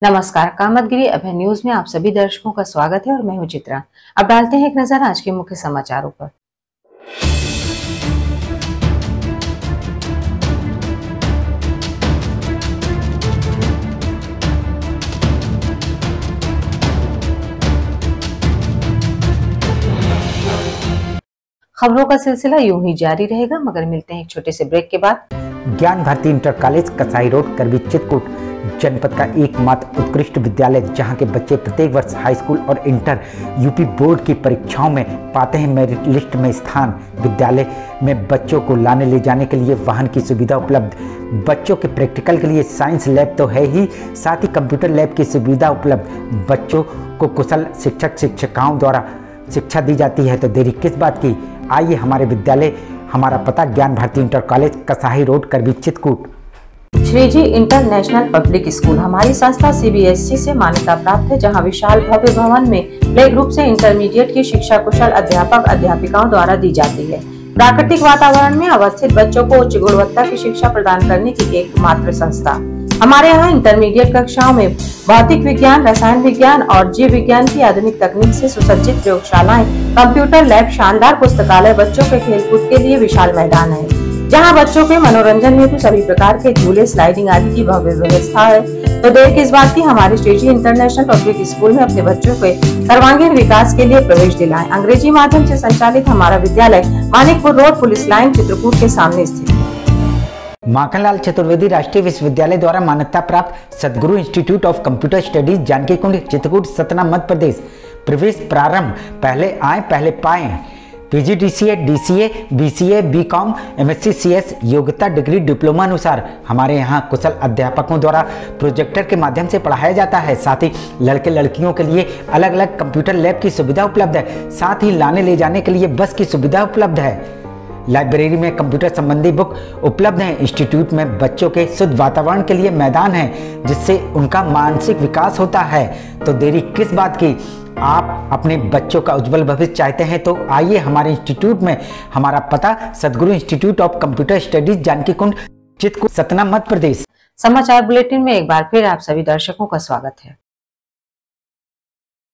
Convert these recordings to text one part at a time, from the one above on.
नमस्कार, कामतगिरी अभय न्यूज में आप सभी दर्शकों का स्वागत है और मैं हूं चित्रा। अब डालते हैं एक नजर आज के मुख्य समाचारों पर। खबरों का सिलसिला यूं ही जारी रहेगा, मगर मिलते हैं एक छोटे से ब्रेक के बाद। ज्ञान Bharati inter college Kasai road Karwi Chitrakoot जनपद का एकमात्र उत्कृष्ट विद्यालय, जहां के बच्चे प्रत्येक वर्ष हाई स्कूल और इंटर यूपी बोर्ड की परीक्षाओं में पाते हैं मेरिट लिस्ट में स्थान। विद्यालय में बच्चों को लाने ले जाने के लिए वाहन की सुविधा उपलब्ध, बच्चों के प्रैक्टिकल के लिए साइंस लैब तो है ही, साथ ही कंप्यूटर लैब की सुविधा उपलब्ध। बच्चों को कुशल शिक्षक शिक्षिकाओं द्वारा शिक्षा दी जाती है, तो देरी किस बात की। आइए हमारे विद्यालय, हमारा पता Gyan Bharati inter college Kasai road Karwi Chitrakoot. Shriji international public school हमारी संस्था सीबीएसई से मान्यता प्राप्त है, जहां विशाल भव्य भवन में प्ले ग्रुप से इंटरमीडिएट की शिक्षा कुशल अध्यापक अध्यापिकाओं द्वारा दी जाती है। प्राकृतिक वातावरण में अवस्थित बच्चों को उच्च गुणवत्ता की शिक्षा प्रदान करने की एकमात्र संस्था। हमारे यहाँ इंटरमीडिएट कक्षाओं में भौतिक विज्ञान, रसायन विज्ञान और जीव विज्ञान की आधुनिक तकनीक से सुसज्जित प्रयोगशालाएं, कंप्यूटर लैब, शानदार पुस्तकालय, बच्चों के खेलकूद के लिए विशाल मैदान है, जहां बच्चों के मनोरंजन हेतु सभी प्रकार के झूले, स्लाइडिंग आदि की भव्य व्यवस्था है। तो देर किस बात की, हमारे श्रीजी इंटरनेशनल पब्लिक स्कूल में अपने बच्चों के सर्वांगीण विकास के लिए प्रवेश दिलाएं। अंग्रेजी माध्यम से संचालित हमारा विद्यालय Manikpur road, police line, Chitrakoot के सामने स्थित है। माखनलाल चतुर्वेदी राष्ट्रीय विश्वविद्यालय द्वारा मान्यता प्राप्त Sadguru institute of computer studies Janaki Kund Chitrakoot Satna Madhya Pradesh. प्रवेश प्रारंभ, पहले आए पहले पाए। PGDCA, DCA, BCA, BCom, MSc, CS योग्यता डिग्री डिप्लोमा अनुसार हमारे यहाँ कुशल अध्यापकों द्वारा प्रोजेक्टर के माध्यम से पढ़ाया जाता है। साथ ही लड़के लड़कियों के लिए अलग अलग कंप्यूटर लैब की सुविधा उपलब्ध है। साथ ही लाने ले जाने के लिए बस की सुविधा उपलब्ध है। लाइब्रेरी में कंप्यूटर संबंधी बुक उपलब्ध हैं। इंस्टीट्यूट में बच्चों के शुद्ध वातावरण के लिए मैदान है, जिससे उनका मानसिक विकास होता है। तो देरी किस बात की, आप अपने बच्चों का उज्जवल भविष्य चाहते हैं तो आइए हमारे इंस्टीट्यूट में। हमारा पता Sadguru institute of computer studies Janaki Kund Chitrakoot Satna Madhya Pradesh. समाचार बुलेटिन में एक बार फिर आप सभी दर्शकों का स्वागत है।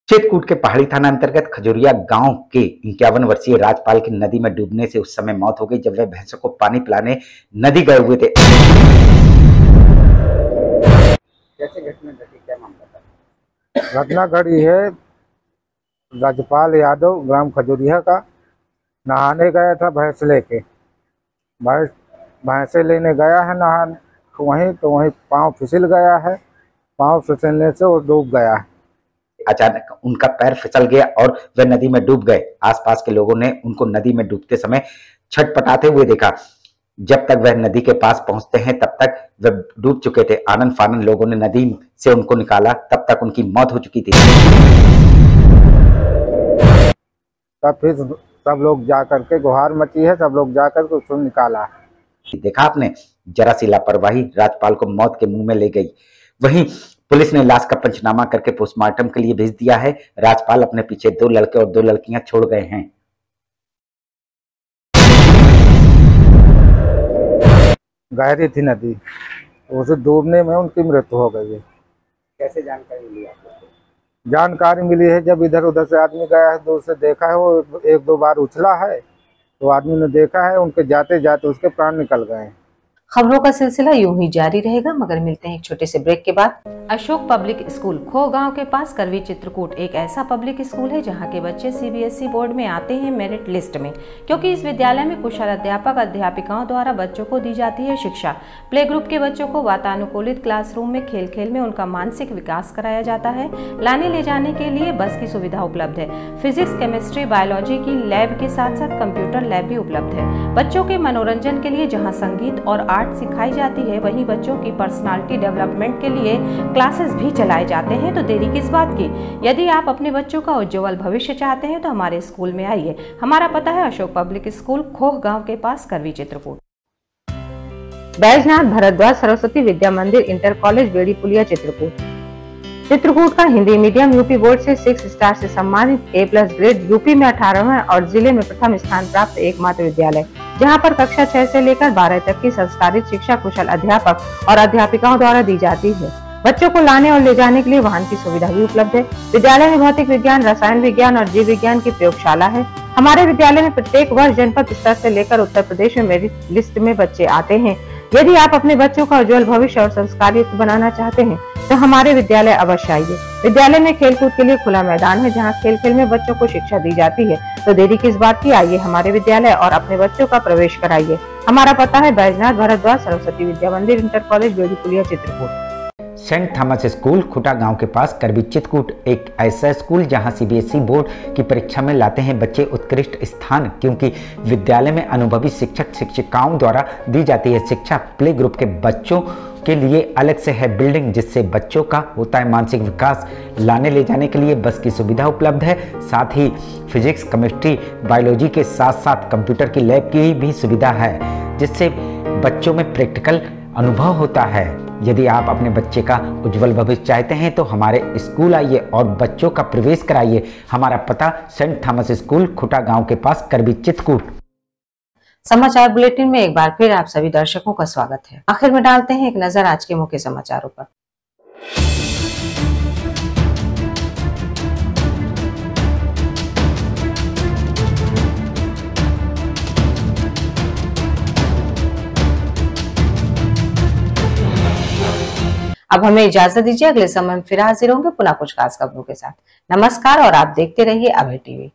चित्रकूट के पहाड़ी थाना अंतर्गत खजूरिया गांव के 51 वर्षीय राजपाल की नदी में डूबने से उस समय मौत हो गई, जब वह भैंसों को पानी पिलाने नदी गए हुए थे। कैसे घटना घटी, क्या मामला था? घटना घड़ी है, राजपाल यादव ग्राम खजूरिया का नहाने गया था भैंस लेके। भैंसे लेने गया है नहाने, वहीं पाँव फिसल गया है। पाँव फिसलने से वो डूब गया है। अचानक उनका पैर फिसल गया और वह नदी में डूब गए। आसपास के लोगों ने उनको नदी में डूबते समय छटपटाते हुए देखा। जब तक वह नदी के पास पहुंचते हैं तब तक वह डूब चुके थे। आनन फानन लोगों ने नदी से उनको निकाला, तब तक उनकी मौत हो चुकी थी। तब फिर सब लोग जा करके गुहार मची है, सब लोग जा करके उसको निकाला। देखा आपने, जरा सी लापरवाही राजपाल को मौत के मुंह में ले गई। वहीं पुलिस ने लाश का पंचनामा करके पोस्टमार्टम के लिए भेज दिया है। राजपाल अपने पीछे 2 लड़के और 2 लड़कियां छोड़ गए हैं। गहरी थी नदी, उसे डूबने में उनकी मृत्यु हो गई है। कैसे जानकारी मिली आपको? जानकारी मिली है, जब इधर उधर से आदमी गया है, दूर से देखा है, वो 1-2 बार उछला है, तो आदमी ने देखा है, उनके जाते जाते उसके प्राण निकल गए हैं। खबरों का सिलसिला यूं ही जारी रहेगा, मगर मिलते हैं एक छोटे से ब्रेक के बाद। अशोक पब्लिक स्कूल खो गांव के पास करवी चित्रकूट एक ऐसा पब्लिक स्कूल है, जहां के बच्चे सीबीएसई बोर्ड में आते हैं मेरिट लिस्ट में, क्योंकि इस विद्यालय में कुशल अध्यापक अध्यापिकाओं द्वारा बच्चों को दी जाती है शिक्षा। प्ले ग्रुप के बच्चों को वातानुकूलित क्लासरूम में खेल खेल में उनका मानसिक विकास कराया जाता है। लाने ले जाने के लिए बस की सुविधा उपलब्ध है। फिजिक्स, केमिस्ट्री, बायोलॉजी की लैब के साथ साथ कंप्यूटर लैब भी उपलब्ध है। बच्चों के मनोरंजन के लिए जहाँ संगीत और आर्ट सिखाई जाती है, वहीं बच्चों की पर्सनालिटी डेवलपमेंट के लिए क्लासेस भी चलाए जाते हैं। तो देरी किस बात की, यदि आप अपने बच्चों का उज्जवल भविष्य चाहते हैं तो हमारे स्कूल में आइए। हमारा पता है अशोक पब्लिक स्कूल खोह गांव के पास करवी चित्रकूट। बैजनाथ भारद्वाज सरस्वती विद्या मंदिर इंटर कॉलेज बेड़ी पुलिया चित्रकूट। चित्रकूट का हिंदी मीडियम यूपी बोर्ड से 6 स्टार से सम्मानित A+ ग्रेड, यूपी में 18वां और जिले में प्रथम स्थान प्राप्त एकमात्र विद्यालय, जहां पर कक्षा 6 से लेकर 12 तक की संस्कारित शिक्षा कुशल अध्यापक और अध्यापिकाओं द्वारा दी जाती है। बच्चों को लाने और ले जाने के लिए वाहन की सुविधा भी उपलब्ध है। विद्यालय में भौतिक विज्ञान, रसायन विज्ञान और जीव विज्ञान की प्रयोगशाला है। हमारे विद्यालय में प्रत्येक वर्ष जनपद स्तर से लेकर उत्तर प्रदेश में मेरिट लिस्ट में बच्चे आते हैं। यदि आप अपने बच्चों का उज्जवल भविष्य और संस्कारयुक्त बनाना चाहते हैं तो हमारे विद्यालय अवश्य आइए। विद्यालय में खेलकूद के लिए खुला मैदान है, जहां खेल खेल में बच्चों को शिक्षा दी जाती है। तो देरी किस बात की, आइए हमारे विद्यालय और अपने बच्चों का प्रवेश कराइए। हमारा पता है Baijnath Bharadwaj Saraswati Vidya Mandir, inter college, Beripuliya, Chitrakoot. Saint Thomas school Khuta गांव के पास करबी चित्रकूट एक ऐसा स्कूल जहां सीबीएसई बोर्ड की परीक्षा में लाते हैं बच्चे उत्कृष्ट स्थान, क्योंकि विद्यालय में अनुभवी शिक्षक शिक्षिकाओं द्वारा दी जाती है शिक्षा। प्ले ग्रुप के बच्चों के लिए अलग से है बिल्डिंग, जिससे बच्चों का होता है मानसिक विकास। लाने ले जाने के लिए बस की सुविधा उपलब्ध है। साथ ही फिजिक्स, केमिस्ट्री, बायोलॉजी के साथ साथ कंप्यूटर की लैब की भी सुविधा है, जिससे बच्चों में प्रैक्टिकल अनुभव होता है। यदि आप अपने बच्चे का उज्जवल भविष्य चाहते हैं तो हमारे स्कूल आइए और बच्चों का प्रवेश कराइए। हमारा पता सेंट थॉमस स्कूल खुटा गांव के पास करबी चित्रकूट। समाचार बुलेटिन में एक बार फिर आप सभी दर्शकों का स्वागत है। आखिर में डालते हैं एक नजर आज के मुख्य समाचारों पर। अब हमें इजाजत दीजिए, अगले समय में फिर हाजिर होंगे पुनः कुछ खास खबरों के साथ। नमस्कार और आप देखते रहिए अभय टीवी।